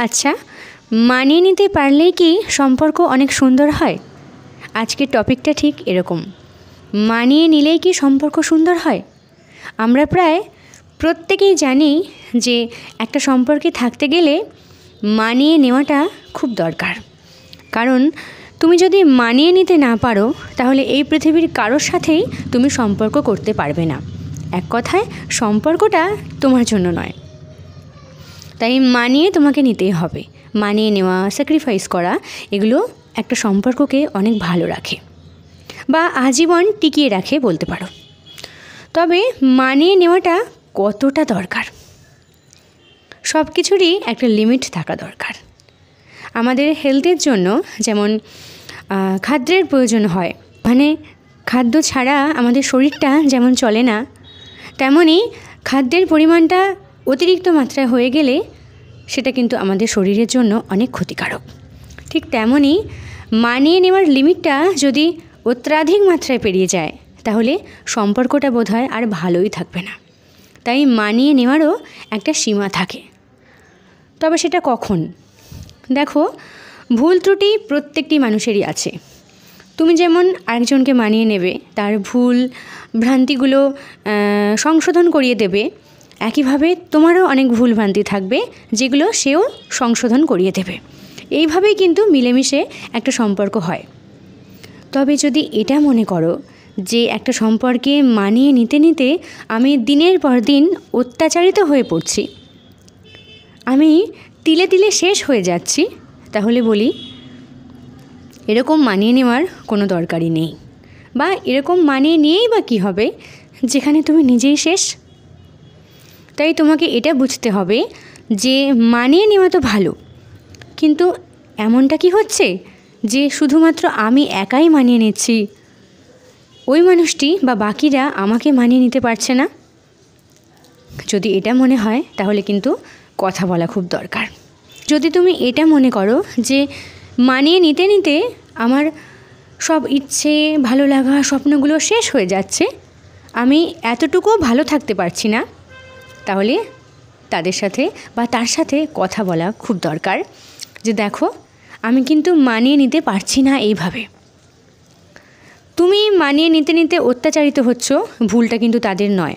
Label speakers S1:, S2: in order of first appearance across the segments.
S1: আচ্ছা, মানিয়ে নিতে পারলেই কি সম্পর্ক অনেক সুন্দর হয়? আজকের টপিকটা ঠিক এরকম। মানিয়ে নিলেই কি সম্পর্ক সুন্দর হয়? আমরা প্রায় প্রত্যেকেই জানি যে একটা সম্পর্কে থাকতে গেলে মানিয়ে নেওয়াটা খুব দরকার। কারণ তুমি যদি মানিয়ে নিতে না পারো তাহলে এই পৃথিবীর কারোর সাথেই তুমি সম্পর্ক করতে পারবে না। এক কথায় সম্পর্কটা তোমার জন্য নয়। তাই মানিয়ে তোমাকে নিতেই হবে। মানিয়ে নেওয়া, স্যাক্রিফাইস করা, এগুলো একটা সম্পর্ককে অনেক ভালো রাখে বা আজীবন টিকিয়ে রাখে বলতে পারো। তবে মানিয়ে নেওয়াটা কতটা দরকার? সব কিছুরই একটা লিমিট থাকা দরকার। আমাদের হেলথের জন্য যেমন খাদ্যের প্রয়োজন হয়, মানে খাদ্য ছাড়া আমাদের শরীরটা যেমন চলে না, তেমনই খাদ্যের পরিমাণটা অতিরিক্ত মাত্রায় হয়ে গেলে সেটা কিন্তু আমাদের শরীরের জন্য অনেক ক্ষতিকারক। ঠিক তেমনই মানিয়ে নেওয়ার লিমিটটা যদি অত্যাধিক মাত্রায় পেরিয়ে যায় তাহলে সম্পর্কটা বোধহয় আর ভালোই থাকবে না। তাই মানিয়ে নেওয়ারও একটা সীমা থাকে। তবে সেটা কখন? দেখো, ভুল ত্রুটি প্রত্যেকটি মানুষেরই আছে। তুমি যেমন আরেকজনকে মানিয়ে নেবে, তার ভুল ভ্রান্তিগুলো সংশোধন করিয়ে দেবে, একইভাবে তোমারও অনেক ভুল ভ্রান্তি থাকবে যেগুলো সেও সংশোধন করিয়ে দেবে। এইভাবেই কিন্তু মিলেমিশে একটা সম্পর্ক হয়। তবে যদি এটা মনে করো যে একটা সম্পর্কে মানিয়ে নিতে নিতে আমি দিনের পর দিন অত্যাচারিত হয়ে পড়ছি, আমি তিলে তিলে শেষ হয়ে যাচ্ছি, তাহলে বলি এরকম মানিয়ে নেওয়ার কোনো দরকারই নেই। বা এরকম মানিয়ে নিয়েই বা কী হবে যেখানে তুমি নিজেই শেষ? তাই তোমাকে এটা বুঝতে হবে যে মানিয়ে নেওয়া তো ভালো, কিন্তু এমনটা কি হচ্ছে যে শুধুমাত্র আমি একাই মানিয়ে নিচ্ছি, ওই মানুষটি বা বাকিরা আমাকে মানিয়ে নিতে পারছে না? যদি এটা মনে হয় তাহলে কিন্তু কথা বলা খুব দরকার। যদি তুমি এটা মনে করো যে মানিয়ে নিতে নিতে আমার সব ইচ্ছে, ভালো লাগা, স্বপ্নগুলো শেষ হয়ে যাচ্ছে, আমি এতটুকুও ভালো থাকতে পারছি না, তাহলে তাদের সাথে বা তার সাথে কথা বলা খুব দরকার যে দেখো, আমি কিন্তু মানিয়ে নিতে পারছি না এইভাবে। তুমি মানিয়ে নিতে নিতে অত্যাচারিত হচ্ছ, ভুলটা কিন্তু তাদের নয়।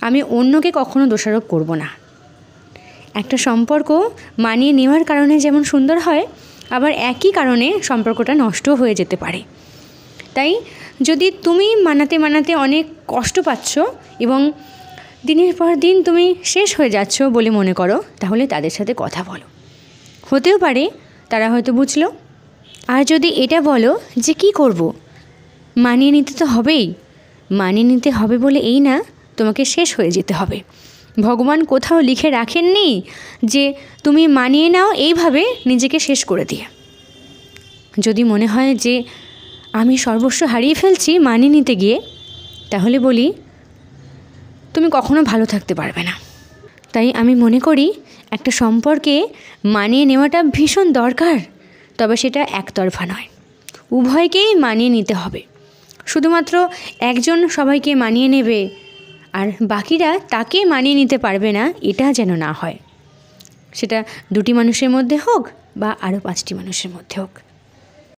S1: আমি অন্যকে কখনো দোষারোপ করব না। একটা সম্পর্ক মানিয়ে নেওয়ার কারণে যেমন সুন্দর হয়, আবার একই কারণে সম্পর্কটা নষ্ট হয়ে যেতে পারে। তাই যদি তুমি মানাতে মানাতে অনেক কষ্ট পাচ্ছ এবং দিনের পর দিন তুমি শেষ হয়ে যাচ্ছ বলে মনে করো, তাহলে তাদের সাথে কথা বলো। হতেও পারে তারা হয়তো বুঝলো। আর যদি এটা বলো যে কি করব, মানিয়ে নিতে তো হবেই, মানিয়ে নিতে হবে বলে এই না তোমাকে শেষ হয়ে যেতে হবে। ভগবান কোথাও লিখে রাখেননি যে তুমি মানিয়ে নাও এইভাবে নিজেকে শেষ করে দিয়ে। যদি মনে হয় যে আমি সর্বস্ব হারিয়ে ফেলছি মানিয়ে নিতে গিয়ে, তাহলে বলি তুমি কখনো ভালো থাকতে পারবে না। তাই আমি মনে করি একটা সম্পর্কে মানিয়ে নেওয়াটা ভীষণ দরকার, তবে সেটা একতরফা নয়, উভয়কেই মানিয়ে নিতে হবে। শুধুমাত্র একজন সবাইকে মানিয়ে নেবে আর বাকিরা তাকে মানিয়ে নিতে পারবে না, এটা যেন না হয়। সেটা দুটি মানুষের মধ্যে হোক বা আরও 5টি মানুষের মধ্যে হোক।